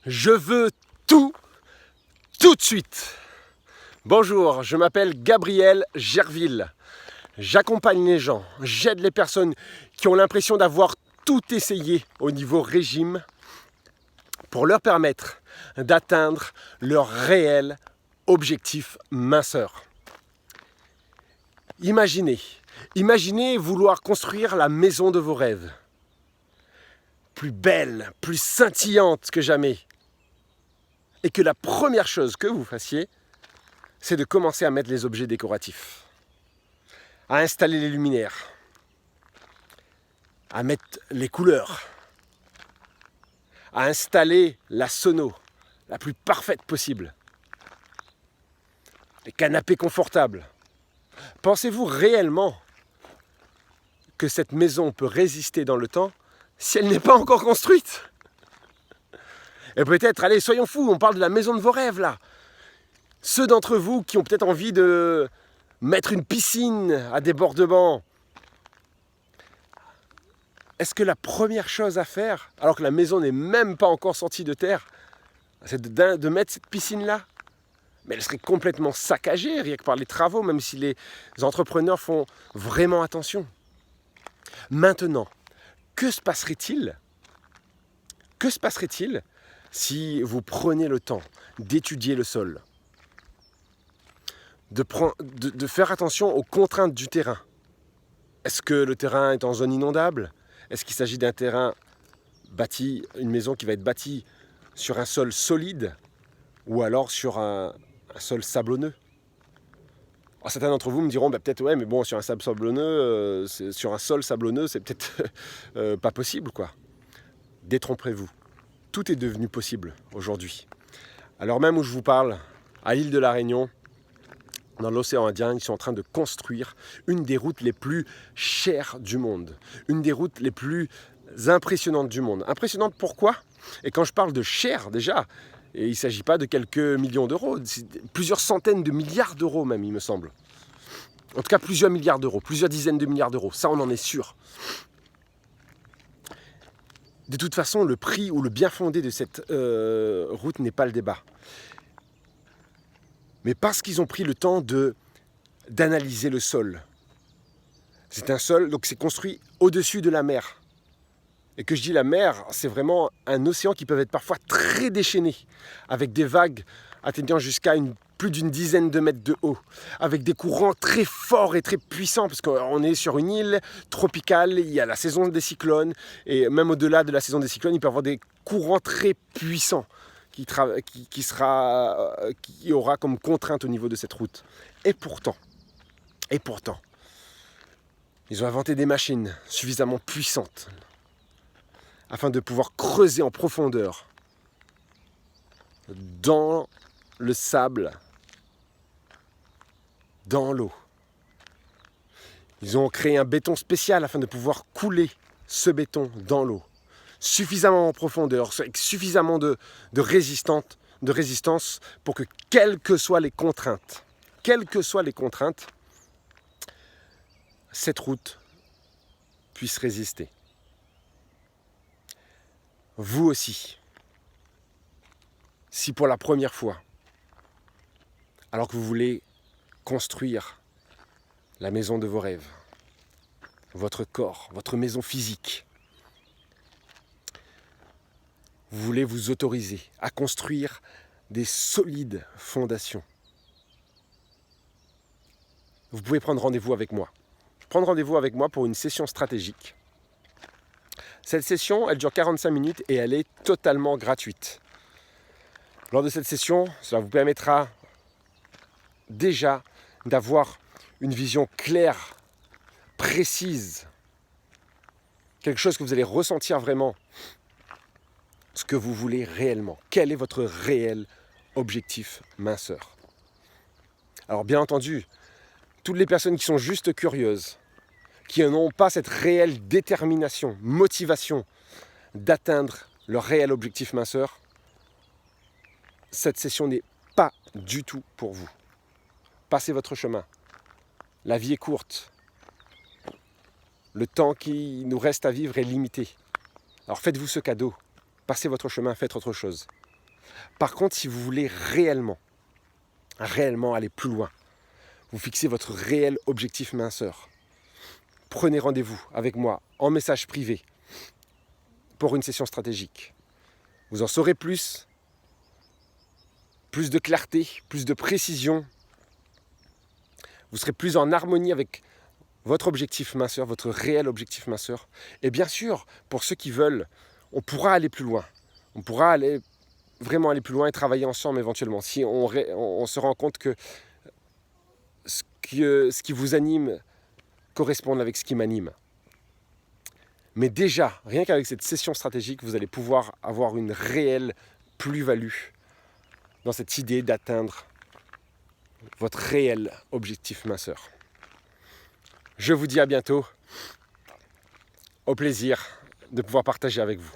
Je veux tout de suite. Bonjour, je m'appelle Gabriel Gerville. J'accompagne les gens, j'aide les personnes qui ont l'impression d'avoir tout essayé au niveau régime pour leur permettre d'atteindre leur réel objectif minceur. Imaginez vouloir construire la maison de vos rêves. Plus belle, plus scintillante que jamais. Et que la première chose que vous fassiez, c'est de commencer à mettre les objets décoratifs, à installer les luminaires, à mettre les couleurs, à installer la sono la plus parfaite possible, les canapés confortables. Pensez-vous réellement que cette maison peut résister dans le temps si elle n'est pas encore construite ? Et peut-être, allez, soyons fous, on parle de la maison de vos rêves là. Ceux d'entre vous qui ont peut-être envie de mettre une piscine à débordement, est-ce que la première chose à faire, alors que la maison n'est même pas encore sortie de terre, c'est de mettre cette piscine-là ? Mais elle serait complètement saccagée, rien que par les travaux, même si les entrepreneurs font vraiment attention. Maintenant, que se passerait-il si vous prenez le temps d'étudier le sol, de faire attention aux contraintes du terrain? Est-ce que le terrain est en zone inondable ? Est-ce qu'il s'agit d'un terrain bâti, une maison qui va être bâtie sur un sol solide ou alors sur un sol sablonneux ? Alors, certains d'entre vous me diront peut-être ouais, mais bon, sur un sable sablonneux, sur un sol sablonneux, c'est peut-être pas possible, quoi. Détrompez-vous. Tout est devenu possible aujourd'hui. Alors même où je vous parle, à l'île de la Réunion, dans l'océan Indien, ils sont en train de construire une des routes les plus chères du monde. Une des routes les plus impressionnantes du monde. Impressionnante pourquoi ? Et quand je parle de cher déjà, il ne s'agit pas de quelques millions d'euros, c'est plusieurs centaines de milliards d'euros même, il me semble. En tout cas, plusieurs milliards d'euros, plusieurs dizaines de milliards d'euros, ça on en est sûr. De toute façon, le prix ou le bien fondé de cette route n'est pas le débat. Mais parce qu'ils ont pris le temps d'analyser le sol. C'est un sol, donc c'est construit au-dessus de la mer. Et que je dis la mer, c'est vraiment un océan qui peut être parfois très déchaîné, avec des vagues atteignant jusqu'à plus d'une dizaine de mètres de haut, avec des courants très forts et très puissants, parce qu'on est sur une île tropicale, il y a la saison des cyclones, et même au-delà de la saison des cyclones, il peut y avoir des courants très puissants qui aura comme contrainte au niveau de cette route. Et pourtant, ils ont inventé des machines suffisamment puissantes afin de pouvoir creuser en profondeur dans le sable, dans l'eau. Ils ont créé un béton spécial afin de pouvoir couler ce béton dans l'eau, suffisamment en profondeur, avec suffisamment de résistance pour que, quelles que soient les contraintes, cette route puisse résister. Vous aussi, si pour la première fois, alors que vous voulez construire la maison de vos rêves, votre corps, votre maison physique, vous voulez vous autoriser à construire des solides fondations, vous pouvez prendre rendez-vous avec moi. Prendre rendez-vous avec moi pour une session stratégique. Cette session, elle dure 45 minutes et elle est totalement gratuite. Lors de cette session, cela vous permettra déjà d'avoir une vision claire, précise, quelque chose que vous allez ressentir vraiment, ce que vous voulez réellement. Quel est votre réel objectif minceur ? Alors bien entendu, toutes les personnes qui sont juste curieuses, qui n'ont pas cette réelle détermination, motivation d'atteindre leur réel objectif minceur, cette session n'est pas du tout pour vous. Passez votre chemin. La vie est courte. Le temps qui nous reste à vivre est limité. Alors faites-vous ce cadeau. Passez votre chemin, faites autre chose. Par contre, si vous voulez réellement aller plus loin, vous fixez votre réel objectif minceur, prenez rendez-vous avec moi en message privé pour une session stratégique. Vous en saurez plus de clarté, plus de précision. Vous serez plus en harmonie avec votre objectif minceur, votre réel objectif minceur. Et bien sûr, pour ceux qui veulent, on pourra aller plus loin. On pourra vraiment aller plus loin et travailler ensemble éventuellement. Si on se rend compte que ce qui vous anime correspond avec ce qui m'anime. Mais déjà, rien qu'avec cette session stratégique, vous allez pouvoir avoir une réelle plus-value dans cette idée d'atteindre votre réel objectif minceur. Je vous dis à bientôt. Au plaisir de pouvoir partager avec vous.